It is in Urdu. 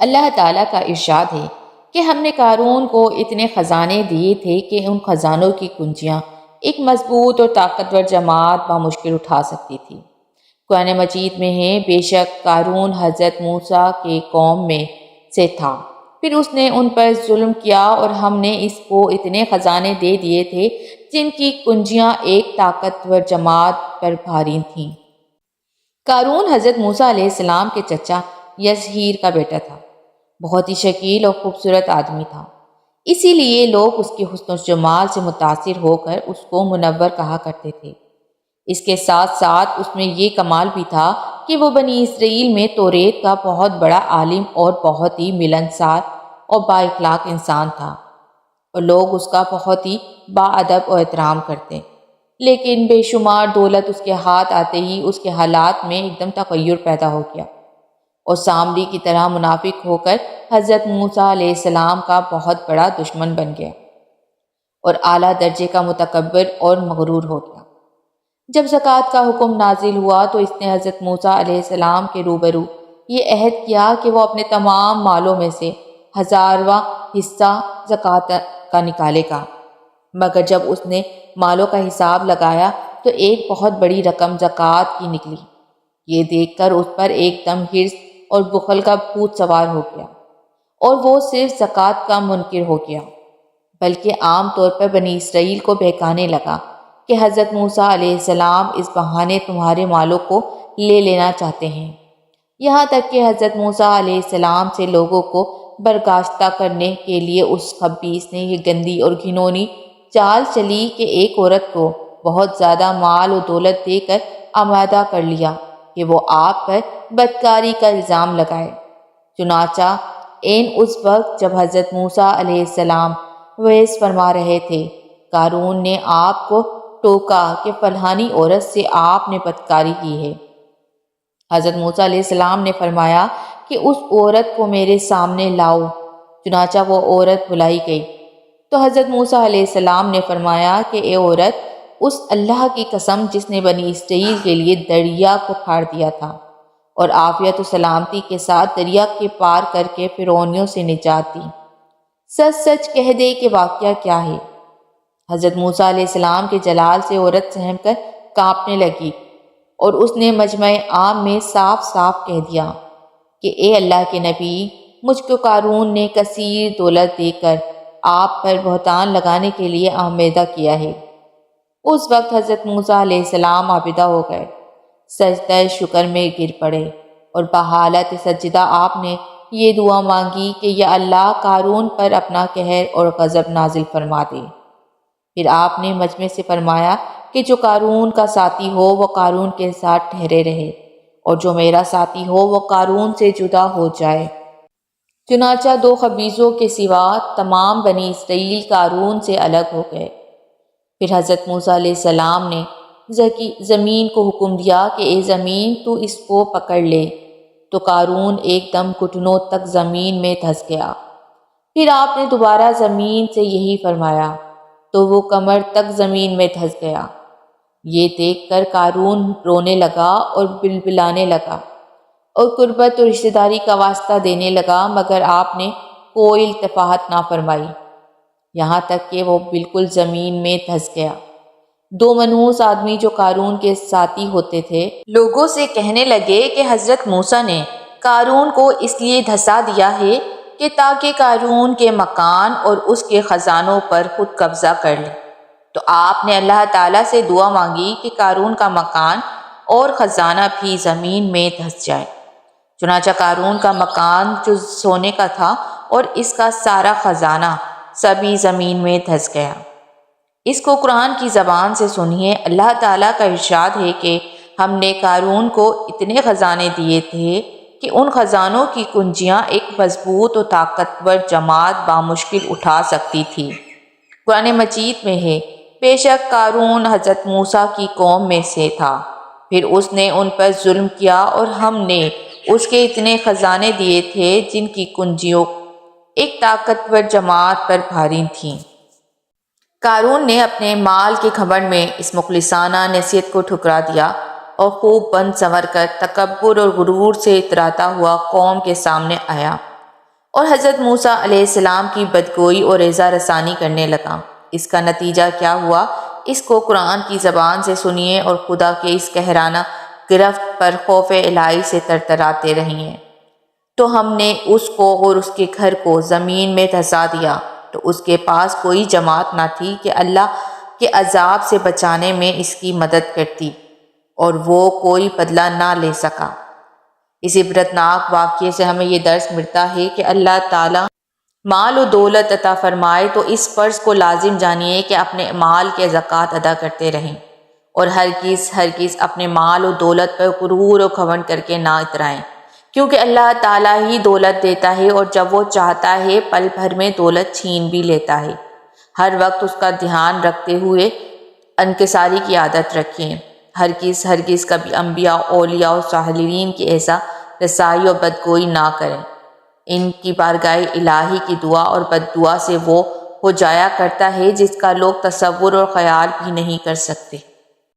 اللہ تعالیٰ کا ارشاد ہے کہ ہم نے قارون کو اتنے خزانے دیے تھے کہ ان خزانوں کی کنجیاں ایک مضبوط اور طاقتور جماعت بامشکل اٹھا سکتی تھی۔ قرآن مجید میں ہے، بے شک قارون حضرت موسیٰ کے قوم میں سے تھا، پھر اس نے ان پر ظلم کیا اور ہم نے اس کو اتنے خزانے دے دیے تھے جن کی کنجیاں ایک طاقتور جماعت پر بھاری تھیں۔ قارون حضرت موسیٰ علیہ السلام کے چچا یزہیر کا بیٹا تھا۔ بہت ہی شکیل اور خوبصورت آدمی تھا، اسی لیے لوگ اس کے حسن و جمال سے متاثر ہو کر اس کو منور کہا کرتے تھے۔ اس کے ساتھ ساتھ اس میں یہ کمال بھی تھا کہ وہ بنی اسرائیل میں توریت کا بہت بڑا عالم اور بہت ہی ملنسار اور با اخلاق انسان تھا، اور لوگ اس کا بہت ہی با ادب اور احترام کرتے۔ لیکن بے شمار دولت اس کے ہاتھ آتے ہی اس کے حالات میں ایک دم تغیر پیدا ہو گیا، اور سامری کی طرح منافق ہو کر حضرت موسیٰ علیہ السلام کا بہت بڑا دشمن بن گیا اور اعلیٰ درجے کا متکبر اور مغرور ہو گیا۔ جب زکوٰۃ کا حکم نازل ہوا تو اس نے حضرت موسیٰ علیہ السلام کے روبرو یہ عہد کیا کہ وہ اپنے تمام مالوں میں سے 1000واں حصہ زکوٰۃ کا نکالے گا، مگر جب اس نے مالوں کا حساب لگایا تو ایک بہت بڑی رقم زکوٰۃ کی نکلی۔ یہ دیکھ کر اس پر ایک دم حرص اور بخل کا بھوت سوار ہو گیا، اور وہ صرف زکوٰۃ کا منکر ہو گیا، بلکہ عام طور پر بنی اسرائیل کو بہکانے لگا کہ حضرت موسیٰ علیہ السلام اس بہانے تمہارے مالوں کو لے لینا چاہتے ہیں، یہاں تک کہ حضرت موسیٰ علیہ السلام سے لوگوں کو برگاشتہ کرنے کے لیے اس خبیث نے یہ گندی اور گھنونی چال چلی کہ ایک عورت کو بہت زیادہ مال و دولت دے کر آمادہ کر لیا کہ وہ آپ پر بدکاری کا الزام لگائے۔ چنانچہ اس وقت جب حضرت موسیٰ علیہ السلام وعظ فرما رہے تھے، قارون نے آپ کو ٹوکا کہ فلانی عورت سے آپ نے بدکاری کی ہے۔ حضرت موسیٰ علیہ السلام نے فرمایا کہ اس عورت کو میرے سامنے لاؤ۔ چنانچہ وہ عورت بلائی گئی تو حضرت موسیٰ علیہ السلام نے فرمایا کہ اے عورت، اس اللہ کی قسم جس نے بنی اسرائیل کے لیے دریا کو پھاڑ دیا تھا اور عافیت و سلامتی کے ساتھ دریا کے پار کر کے فرعونیوں سے نجات دی، سچ سچ کہہ دے کہ واقعہ کیا ہے۔ حضرت موسیٰ علیہ السلام کے جلال سے عورت سہم کر کانپنے لگی، اور اس نے مجمع عام میں صاف صاف کہہ دیا کہ اے اللہ کے نبی، مجھ کو قارون نے کثیر دولت دے کر آپ پر بہتان لگانے کے لیے آمیدہ کیا ہے۔ اس وقت حضرت موسیٰ علیہ السلام عابدہ ہو گئے، سجدہ شکر میں گر پڑے، اور بحالت سجدہ آپ نے یہ دعا مانگی کہ یا اللہ قارون پر اپنا قہر اور غضب نازل فرما دے۔ پھر آپ نے مجمع سے فرمایا کہ جو قارون کا ساتھی ہو وہ قارون کے ساتھ ٹھہرے رہے، اور جو میرا ساتھی ہو وہ قارون سے جدا ہو جائے۔ چنانچہ 2 خبیثوں کے سوا تمام بنی اسرائیل قارون سے الگ ہو گئے۔ پھر حضرت موسیٰ علیہ السلام نے زمین کو حکم دیا کہ اے زمین تو اس کو پکڑ لے، تو قارون ایک دم گھٹنوں تک زمین میں دھس گیا۔ پھر آپ نے دوبارہ زمین سے یہی فرمایا تو وہ کمر تک زمین میں دھس گیا۔ یہ دیکھ کر قارون رونے لگا اور بلبلانے لگا اور قربت اور رشتہ داری کا واسطہ دینے لگا، مگر آپ نے کوئی التفات نہ فرمائی، یہاں تک کہ وہ بالکل زمین میں دھس گیا۔ 2 منحوس آدمی جو قارون کے ساتھی ہوتے تھے لوگوں سے کہنے لگے کہ حضرت موسیٰ نے قارون کو اس لیے دھسا دیا ہے کہ تاکہ قارون کے مکان اور اس کے خزانوں پر خود قبضہ کر لے۔ تو آپ نے اللہ تعالیٰ سے دعا مانگی کہ قارون کا مکان اور خزانہ بھی زمین میں دھس جائے۔ چنانچہ قارون کا مکان جو سونے کا تھا اور اس کا سارا خزانہ سبھی زمین میں دھس گیا۔ اس کو قرآن کی زبان سے سنیے۔ اللہ تعالیٰ کا ارشاد ہے کہ ہم نے قارون کو اتنے خزانے دیے تھے کہ ان خزانوں کی کنجیاں ایک مضبوط و طاقتور جماعت بامشکل اٹھا سکتی تھی۔ قرآن مجید میں ہے، بے شک قارون حضرت موسیٰ کی قوم میں سے تھا، پھر اس نے ان پر ظلم کیا اور ہم نے اس کے اتنے خزانے دیے تھے جن کی کنجیوں ایک طاقتور جماعت پر بھاری تھیں۔ قارون نے اپنے مال کے گھمنڈ میں اس مخلصانہ نصیحت کو ٹھکرا دیا اور خوب بن سنور کر تکبر اور غرور سے اتراتا ہوا قوم کے سامنے آیا اور حضرت موسیٰ علیہ السلام کی بدگوئی اور رضا رسانی کرنے لگا۔ اس کا نتیجہ کیا ہوا، اس کو قرآن کی زبان سے سنیے اور خدا کے اس قہرانہ گرفت پر خوف الہی سے ترتراتے رہیے۔ تو ہم نے اس کو اور اس کے گھر کو زمین میں دھسا دیا، تو اس کے پاس کوئی جماعت نہ تھی کہ اللہ کے عذاب سے بچانے میں اس کی مدد کرتی، اور وہ کوئی بدلہ نہ لے سکا۔ اس عبرتناک واقعے سے ہمیں یہ درس ملتا ہے کہ اللہ تعالیٰ مال و دولت عطا فرمائے تو اس فرض کو لازم جانیے کہ اپنے مال کے زکوٰۃ ادا کرتے رہیں، اور ہرگز اپنے مال و دولت پر غرور و گھمنڈ کر کے نہ اترائیں، کیونکہ اللہ تعالیٰ ہی دولت دیتا ہے، اور جب وہ چاہتا ہے پل بھر میں دولت چھین بھی لیتا ہے۔ ہر وقت اس کا دھیان رکھتے ہوئے انکساری کی عادت رکھیں۔ ہرگز کبھی انبیاء، اولیاء اور صالحین کی ایسا رسائی اور بدگوئی نہ کریں۔ ان کی بارگاہ الہی کی دعا اور بد دعا سے وہ ہو جایا کرتا ہے جس کا لوگ تصور اور خیال بھی نہیں کر سکتے۔